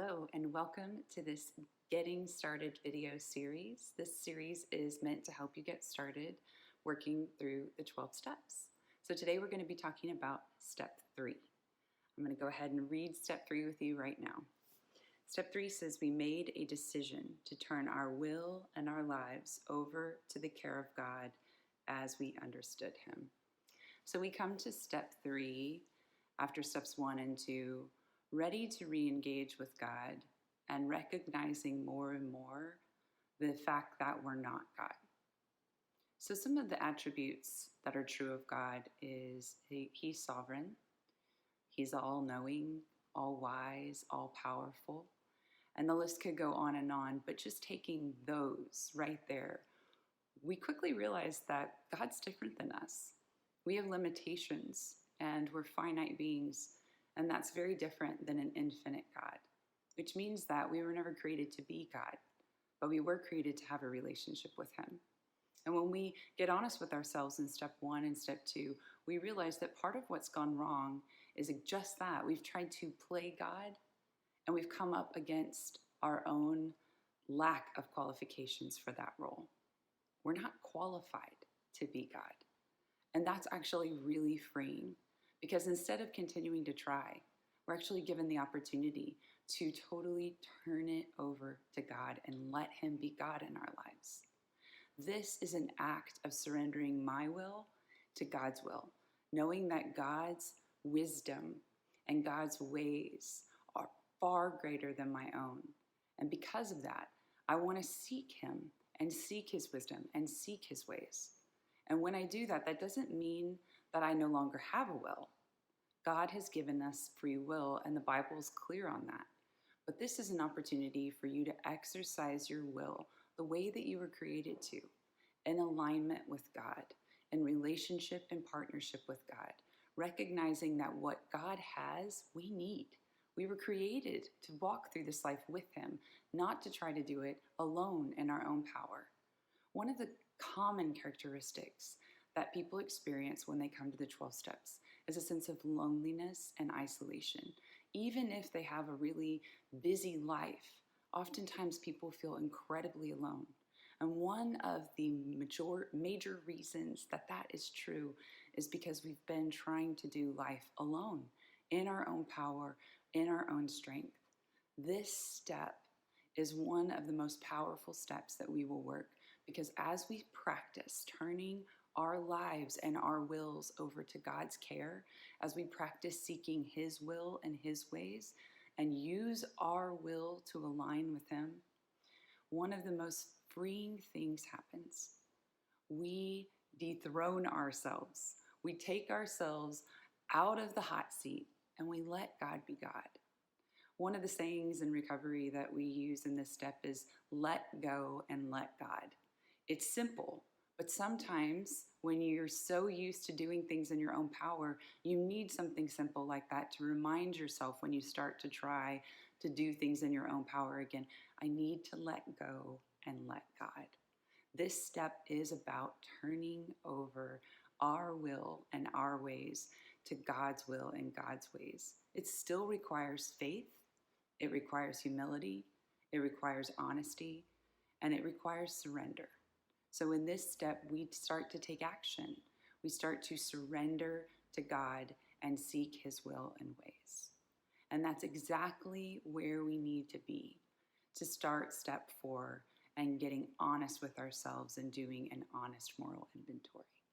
Hello and welcome to this Getting Started video series. This series is meant to help you get started working through the 12 steps. So today we're going to be talking about step 3. I'm going to go ahead and read step 3 with you right now. Step 3 says we made a decision to turn our will and our lives over to the care of God as we understood Him. So we come to step 3 after steps 1 and 2, ready to re-engage with God and recognizing more and more the fact that we're not God. So some of the attributes that are true of God is He's sovereign, He's all-knowing, all-wise, all-powerful, and the list could go on, but just taking those right there, we quickly realize that God's different than us. We have limitations and we're finite beings, and that's very different than an infinite God, which means that we were never created to be God, but we were created to have a relationship with Him. And when we get honest with ourselves in step 1 and step 2, we realize that part of what's gone wrong is just that. We've tried to play God, and we've come up against our own lack of qualifications for that role. We're not qualified to be God. And that's actually really freeing, because instead of continuing to try, we're actually given the opportunity to totally turn it over to God and let Him be God in our lives. This is an act of surrendering my will to God's will, knowing that God's wisdom and God's ways are far greater than my own. And because of that, I want to seek Him and seek His wisdom and seek His ways. And when I do that, that doesn't mean that I no longer have a will. God has given us free will, and the Bible is clear on that. But this is an opportunity for you to exercise your will the way that you were created to, in alignment with God, in relationship and partnership with God, recognizing that what God has, we need. We were created to walk through this life with Him, not to try to do it alone in our own power. One of the common characteristics that people experience when they come to the 12 steps is a sense of loneliness and isolation. Even if they have a really busy life, oftentimes people feel incredibly alone. And one of the major reasons that that is true is because we've been trying to do life alone, in our own power, in our own strength. This step is one of the most powerful steps that we will work, because as we practice turning our lives and our wills over to God's care, as we practice seeking His will and His ways, and use our will to align with Him, one of the most freeing things happens. We dethrone ourselves. We take ourselves out of the hot seat and we let God be God. One of the sayings in recovery that we use in this step is let go and let God. It's simple, but sometimes when you're so used to doing things in your own power, you need something simple like that to remind yourself when you start to try to do things in your own power again. I need to let go and let God. This step is about turning over our will and our ways to God's will and God's ways. It still requires faith, it requires humility, it requires honesty, and it requires surrender. So in this step, we start to take action. We start to surrender to God and seek His will and ways. And that's exactly where we need to be to start step 4 and getting honest with ourselves and doing an honest moral inventory.